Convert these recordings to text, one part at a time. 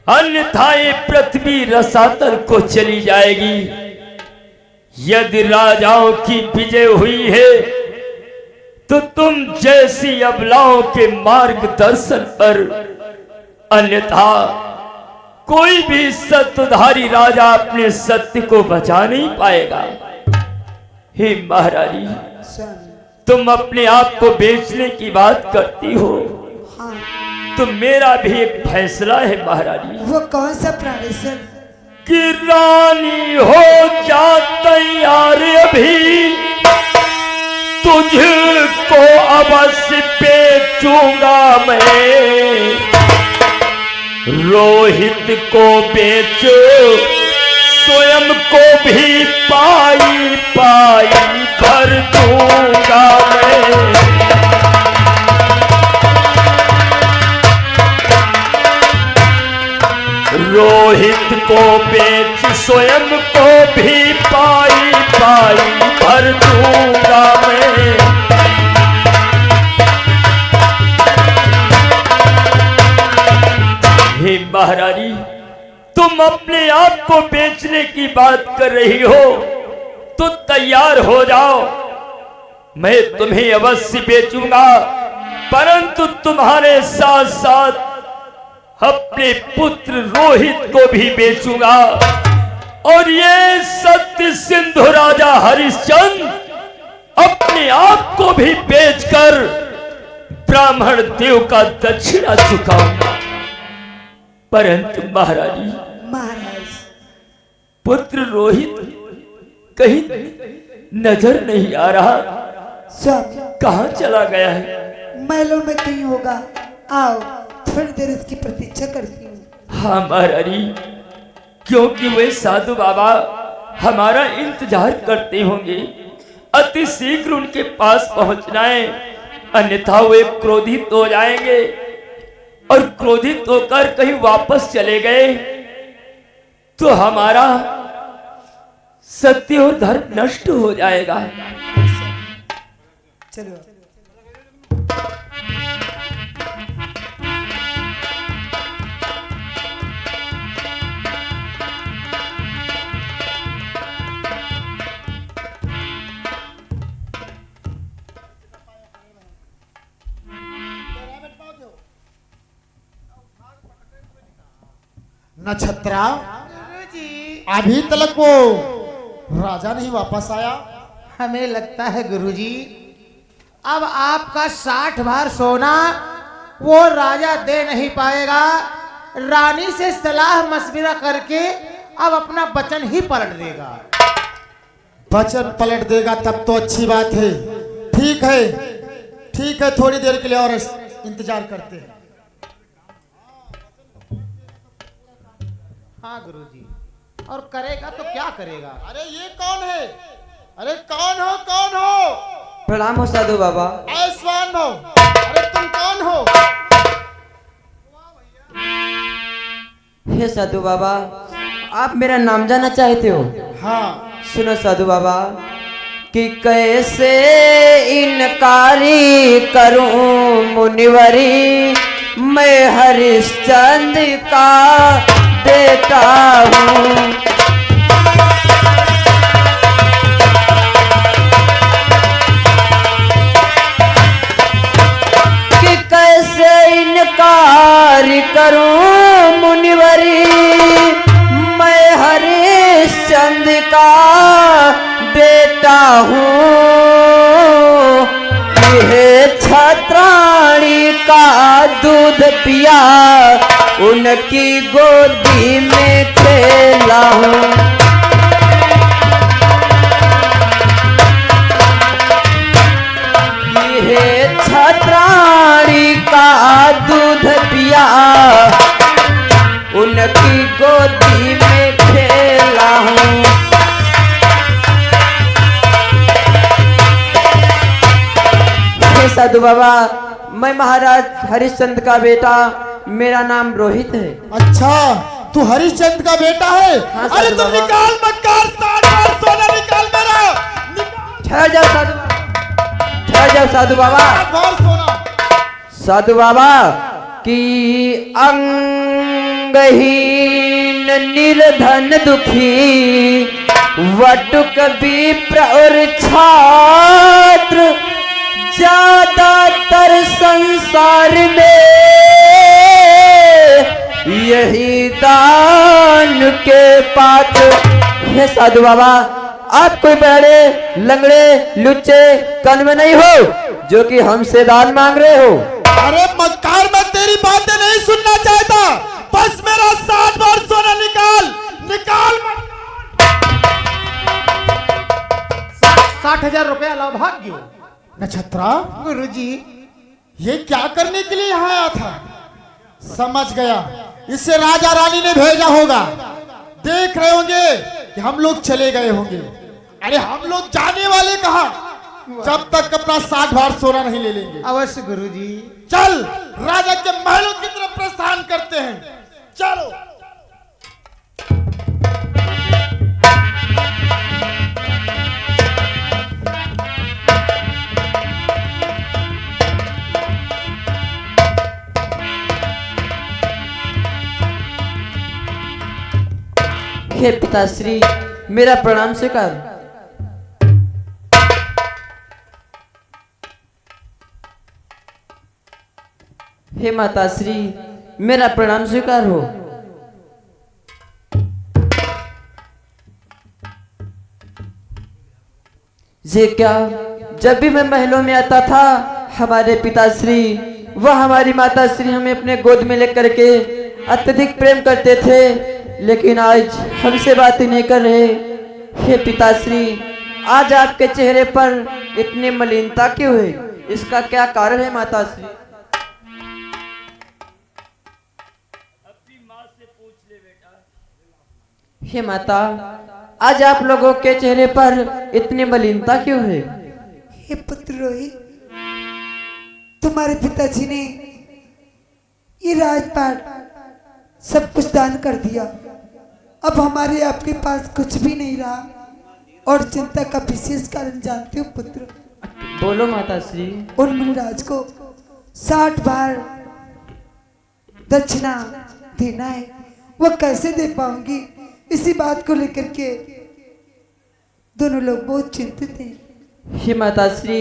अन्यथा ये पृथ्वी रसातल को चली जाएगी। यदि राजाओं की विजय हुई है तो तुम जैसी अबलाओं के मार्गदर्शन पर, अन्यथा कोई भी सत्ताधारी राजा अपने सत्य को बचा नहीं पाएगा। हे महारानी, तुम अपने आप को बेचने की बात करती हो। हाँ। तो मेरा भी एक फैसला है महारानी। वो कौन सा प्राणेश्वर? कि रानी हो जा तैयार, अभी तुझको अवश्य बेचूंगा मैं। रोहित को बेचो, स्वयं को भी पाई पाई भर दूंगा मैं। रोहित को बेच, स्वयं को भी पाई पाई भर दूंगा मैं। हे महारानी, तुम अपने आप को बेचने की बात कर रही हो तो तैयार हो जाओ, मैं तुम्हें अवश्य बेचूंगा, परंतु तुम्हारे साथ साथ अपने पुत्र रोहित को भी बेचूंगा। और ये सत्य सिंधु राजा हरिश्चंद्र अपने आप को भी बेचकर ब्राह्मण देव का दक्षिणा चुकाऊंगा। परंतु महारानी, पुत्र रोहित कहीं नजर नहीं आ रहा। कहाँ चला गया है? महलों में कहीं होगा। आओ थोड़ी देर इसकी प्रतीक्षा करती हूँ। हाँ महारानी, क्योंकि वे साधु बाबा हमारा इंतजार करते होंगे। अति शीघ्र उनके पास पहुंचना है, अन्यथा वे क्रोधित हो जाएंगे और क्रोधित होकर कहीं वापस चले गए तो हमारा सत्य और धर्म नष्ट हो जाएगा। चलो। नक्षत्रा, अभी तक वो राजा नहीं वापस आया। हमें लगता है गुरुजी, अब आपका 60 भार सोना वो राजा दे नहीं पाएगा। रानी से सलाह मशविरा करके अब अपना वचन ही पलट देगा। वचन पलट देगा तब तो अच्छी बात है। ठीक है, ठीक है, थोड़ी देर के लिए और इंतजार करते हैं। हाँ गुरुजी, और करेगा तो क्या करेगा? अरे ये कौन है? अरे कौन हो, कौन हो? प्रणाम हो साधु बाबा। ऐश्वान हो। अरे तुम कौन हो? हे साधु बाबा, आप मेरा नाम जानना चाहते हो? हाँ। सुनो साधु बाबा, कि कैसे इनकारी करूं मुनिवरी, मैं हरिश्चंद्र का बेटा हूँ। कि कैसे इनकार करूं मुनिवरी, मैं हरिश्चंद्र का बेटा हूँ। यह छत्राणी का दूध पिया, उनकी गोदी में खेला हूँ। यह छत्राणी का दूध पिया, उनकी गोदी में खेला हूँ। साधु बाबा, मैं महाराज हरिश्चंद्र का बेटा, मेरा नाम रोहित है। अच्छा, तू हरिश्चंद्र का बेटा है? हाँ, अरे तुम निकाल मत कर, सोना निकाल मेरा। ठहर जाओ साधु, ठहर जाओ साधु बाबा। सोना साधु बाबा की अंग अंगहीन निर्धन दुखी वटुक विप्र और छात्र ज्यादातर संसार में यही दान के पात्र। हे साधु बाबा, आप कोई बड़े लंगड़े लुच्चे कान में नहीं हो जो कि हमसे दान मांग रहे हो। अरे मक्कार, मैं तेरी बातें नहीं सुनना चाहता। बस मेरा 60 बार सोना निकाल निकाल। 60,000 रुपया लाओ, भाग क्यों? नक्षत्रा, गुरुजी, ये क्या करने के लिए यहाँ आया था? समझ गया, इसे राजा रानी ने भेजा होगा। देख रहे होंगे कि हम लोग चले गए होंगे। अरे हम लोग जाने वाले कहाँ, जब तक अपना 60 बार सोना नहीं ले लेंगे। अवश्य गुरुजी। चल, राजा के महलों की तरफ प्रस्थान करते हैं। चलो। हे पिताश्री, मेरा प्रणाम स्वीकार। हे माताश्री, मेरा प्रणाम स्वीकार हो। ये क्या, जब भी मैं महलों में आता था हमारे पिताश्री वह हमारी माताश्री हमें अपने गोद में लेकर के अत्यधिक प्रेम करते थे, लेकिन आज हमसे बात ही नहीं कर रहे। हे पिताश्री, आज आपके चेहरे पर इतनी मलिनता क्यों है? इसका क्या कारण है माताश्री? हे माता, आज आप लोगों के चेहरे पर इतनी मलिनता क्यों है? हे पुत्र रोहित, तुम्हारे पिताजी ने ये राजपाट सब कुछ दान कर दिया। अब हमारे आपके पास कुछ भी नहीं रहा, और चिंता का विशेष कारण जानते हो पुत्र? बोलो माताश्री। उन मुनिराज को 60 बार दक्षिणा देना है, वो कैसे दे पाऊंगी? इसी बात को लेकर के दोनों लोग बहुत चिंतित हैं। हे माताश्री,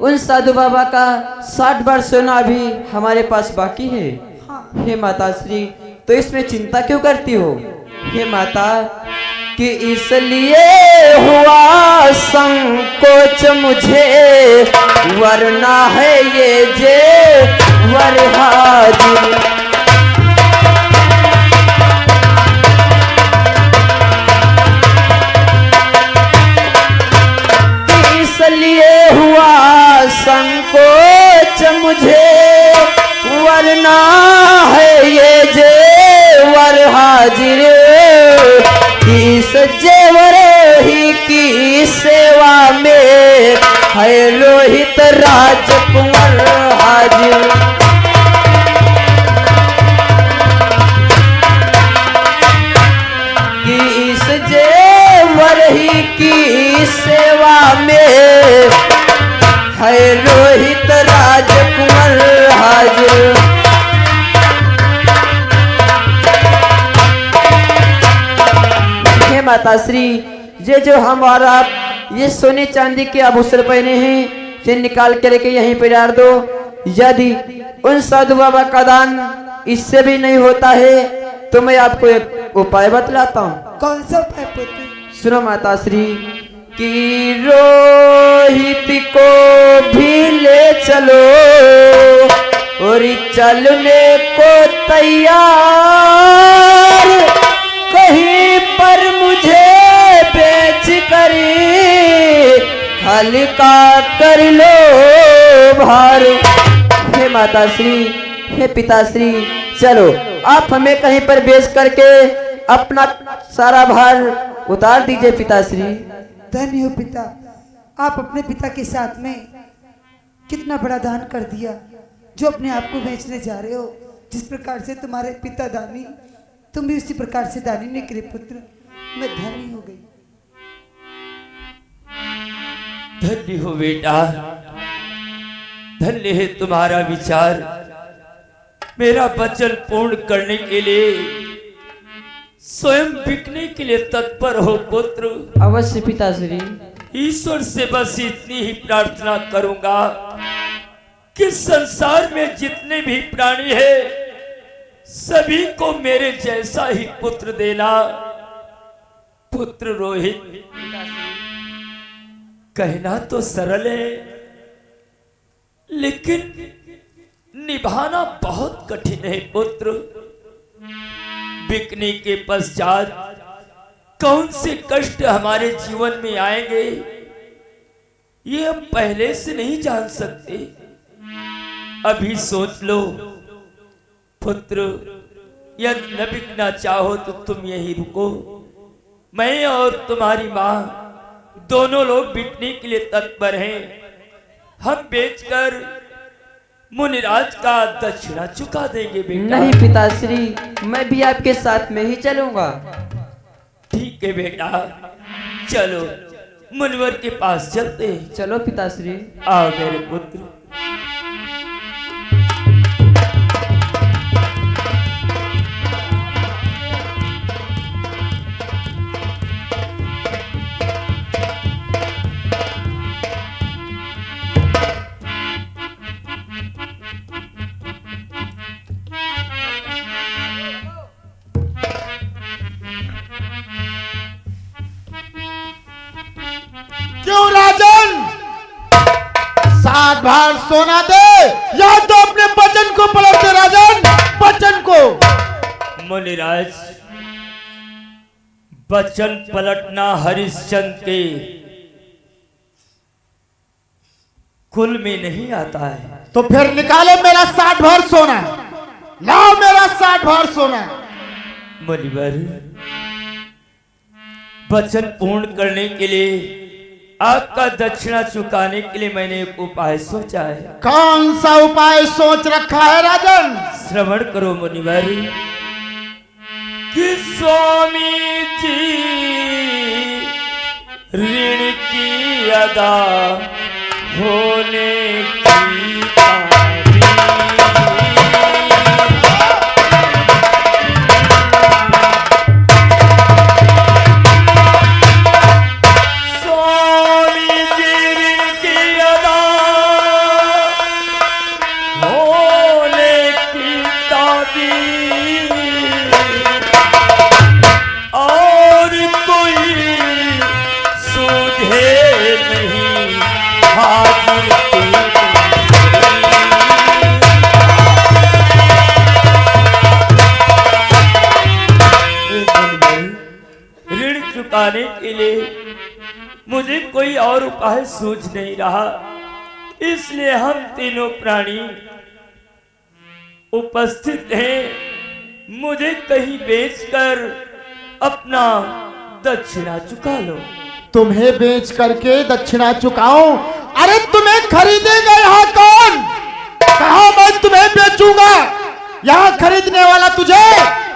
उन साधु बाबा का 60 बार सोना अभी हमारे पास बाकी है। हाँ। हे माताश्री, तो इसमें चिंता क्यों करती हो? हे माता, कि इसलिए हुआ संकोच मुझे, वरना है ये जे वर हाजिर। इसलिए हुआ संकोच मुझे, वरना है ये जेवर हाजिर। इस जेवर ही की सेवा में है रोहित राजकुमार हाजिर। कि इस जेवर ही की सेवा में है रोहित राजकुमार हाजिर। हे माताश्री, ये जो हमारा ये सोने चांदी के आभूषण पहने हैं, ये निकाल कर के यहीं पे डाल दो। यदि उन साधु बाबा का दान इससे भी नहीं होता है तो मैं आपको एक उपाय बतलाता हूँ। कौन सा उपाय पुत्र? सुनो माताश्री, कि रोहित को भी ले चलो और चलने को तैयार, कहीं पर मुझे बेच कर हल्का कर लो भार। हे माताश्री, हे पिताश्री, चलो आप हमें कहीं पर बेच करके अपना सारा भार उतार दीजिए पिताश्री। धन्य हो पिता, आप अपने पिता के साथ में कितना बड़ा दान कर दिया, जो अपने आप को बेचने जा रहे हो। जिस प्रकार से तुम्हारे पिता दानी, तुम भी उसी प्रकार से दानी निकले पुत्र। मैं धन्य हो गई। धन्य हो बेटा, धन्य है तुम्हारा विचार। मेरा वचन पूर्ण करने के लिए स्वयं बिकने के लिए तत्पर हो पुत्र। अवश्य पिताश्री। ईश्वर से बस इतनी ही प्रार्थना करूंगा कि संसार में जितने भी प्राणी हैं सभी को मेरे जैसा ही पुत्र देना। पुत्र रोहित, कहना तो सरल है लेकिन निभाना बहुत कठिन है पुत्र। बिकने के पश्चात कौन से कष्ट हमारे जीवन में आएंगे ये हम पहले से नहीं जान सकते। अभी सोच लो पुत्र, यदि न बिकना चाहो तो तुम यहीं रुको। मैं और तुम्हारी माँ दोनों लोग बिकने के लिए तत्पर हैं। हम बेचकर मुनिराज का दक्षिणा चुका देंगे बेटा। नहीं पिताश्री, मैं भी आपके साथ में ही चलूंगा। ठीक है बेटा, चलो मुनिवर के पास चलते हैं। चलो पिताश्री। आओ मेरे पुत्र। क्यों राजन, 60 भार सोना दे या तो अपने वचन को पलट दे राजन, वचन को। मुनिराज, वचन पलटना हरिश्चंद्र के कुल में नहीं आता है। तो फिर निकालो मेरा 60 भार सोना, लाओ मेरा 60 भार सोना। मुनिवर, वचन पूर्ण करने के लिए, आपका दक्षिणा चुकाने के लिए मैंने एक उपाय सोचा है। कौन सा उपाय सोच रखा है राजन? श्रवण करो मुनिवर। कि स्वामी जी ऋण की अदा होने की तारीख। स्वामी जी ऋण की अदा होने की तारीख और कोई सूझे नहीं हाजिर ऋण चुकाने के लिए मुझे कोई और उपाय सूझ नहीं रहा, इसलिए हम तीनों प्राणी उपस्थित हैं। मुझे कहीं बेचकर अपना दक्षिणा चुका लो। तुम्हें बेच करके दक्षिणा चुकाऊं? अरे तुम्हें खरीदेगा यहाँ कौन? कहा मैं तुम्हें बेचूंगा? यहाँ खरीदने वाला तुझे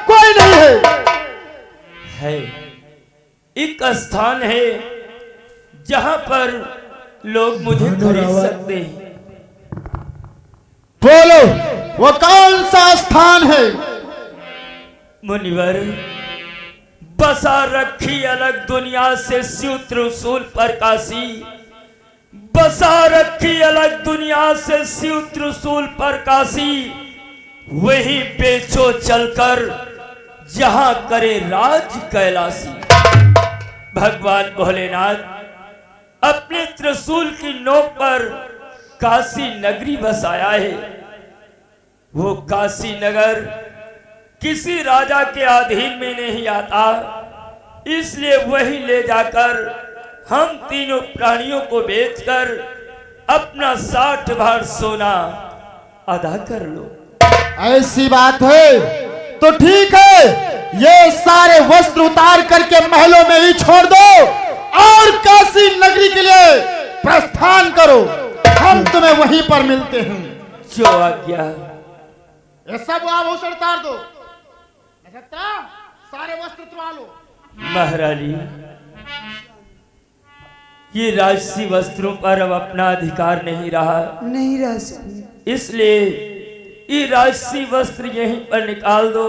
कोई नहीं है। एक स्थान है जहां पर लोग मुझे खरीद सकते हैं। बोलो वो कौन सा स्थान है? मुनिवर, बसा रखी अलग दुनिया से शिव त्रिशूल पर काशी। बसा रखी अलग दुनिया से शिव त्रिशूल पर काशी। वही बेचो चलकर जहां करे राज कैलाशी। भगवान भोलेनाथ अपने त्रिशूल की नोक पर काशी नगरी बसाया है। वो काशी नगर किसी राजा के अधीन में नहीं आता, इसलिए वही ले जाकर हम तीनों प्राणियों को बेचकर अपना 60 भार सोना अदा कर लो। ऐसी बात है तो ठीक है, ये सारे वस्त्र उतार करके महलों में ही छोड़ दो और काशी नगरी के लिए प्रस्थान करो। हम तुम्हें वहीं पर मिलते हैं। जो आज्ञा। ये सब आभूषण उतार दो, नक्षत्रा सारे वस्त्र उतार लो। महारानी, ये राजसी वस्त्रों पर अब अपना अधिकार नहीं रहा, नहीं रह सकती। इसलिए ये राजसी वस्त्र यहीं पर निकाल दो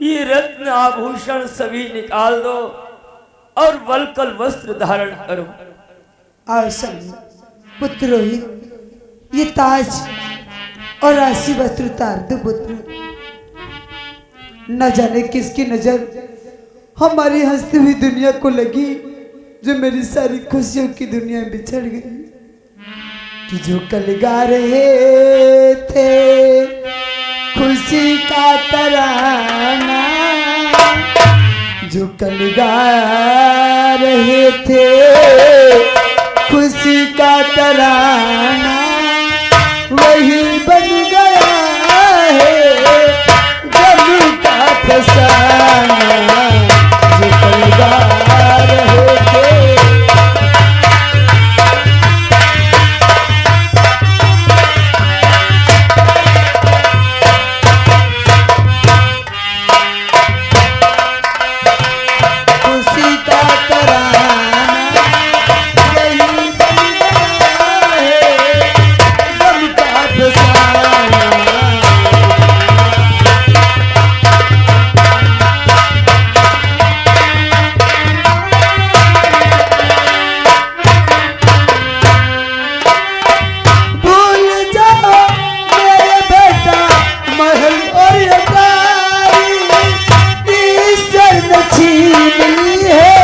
ये रत्न आभूषण सभी निकाल दो और वलकल वस्त्र धारण करो। आओ सब पुत्र रोहित, ये ताज और राशि वस्त्र उतार दो पुत्र। न जाने किसकी नजर हमारी हंसती हुई दुनिया को लगी, जो मेरी सारी खुशियों की दुनिया में बिछड़ गई। कि जो कल गा रहे थे खुशी का तराना, जो कल गा रहे थे खुशी का तराना, वही बन गया है गम का फसाना। जो कल गा रहे थे खुशी का तराना, वही बन गया है गम का फसाना। भूल जाओ मेरे बेटा महल और ये गाड़ी, ईश्वर ने छीन ली है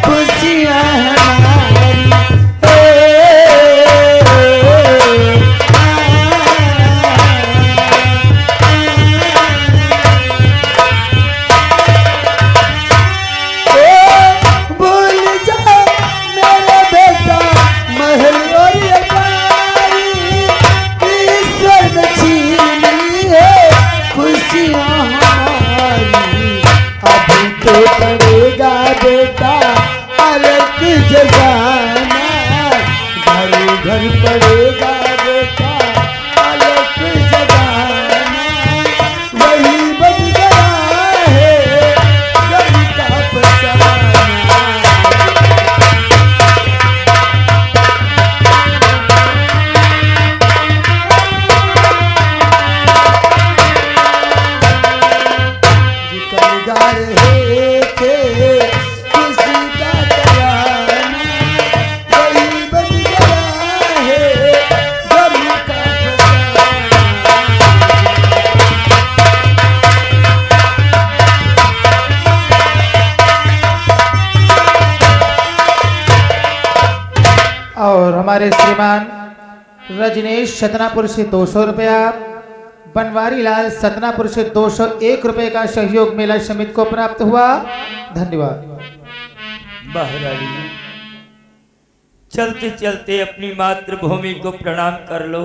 खुशियाँ हमारी। भूल जाओ मेरे बेटा महल और ये गाड़ी, ईश्वर ने छीन ली है खुशियाँ हमारी। अभी तो पड़ेगा बेटा अलग जगाना, घर घर पड़ेगा बेटा अलग जगाना, वही बन गया है गम का फसाना। जो कल गा रहे थे खुशी का तराना, वही बन गया है गम का फसाना। और हमारे श्रीमान रजनीश सतनापुर से 200 रुपया, बनवारी लाल सतनापुर से 201 रुपए का सहयोग मेला समिति को प्राप्त हुआ। धन्यवाद। महारानी, चलते चलते अपनी मातृभूमि को प्रणाम कर लो।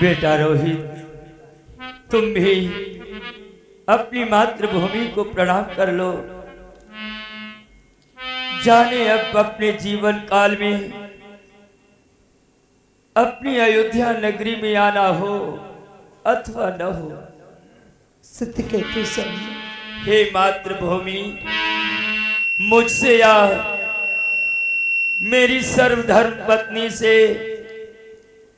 बेटा रोहित, तुम भी अपनी मातृभूमि को प्रणाम कर लो। जाने अब अपने जीवन काल में अपनी अयोध्या नगरी में आना हो अथवा न हो। सत्य कहते सब हे मातृभूमि, मुझसे या मेरी सर्वधर्म पत्नी से,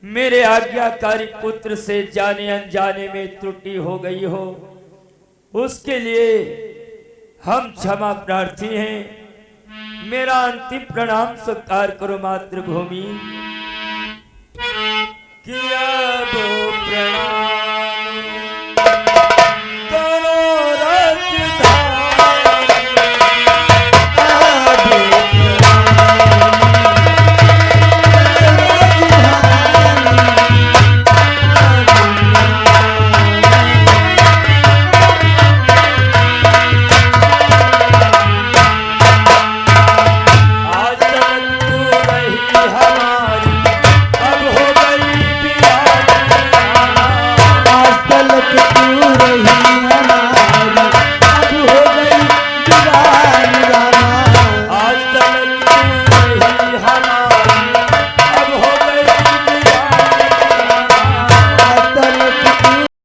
मेरे आज्ञाकारी पुत्र से जाने अनजाने में त्रुटि हो गई हो, उसके लिए हम क्षमा प्रार्थी हैं। मेरा अंतिम प्रणाम स्वीकार करो मातृभूमि।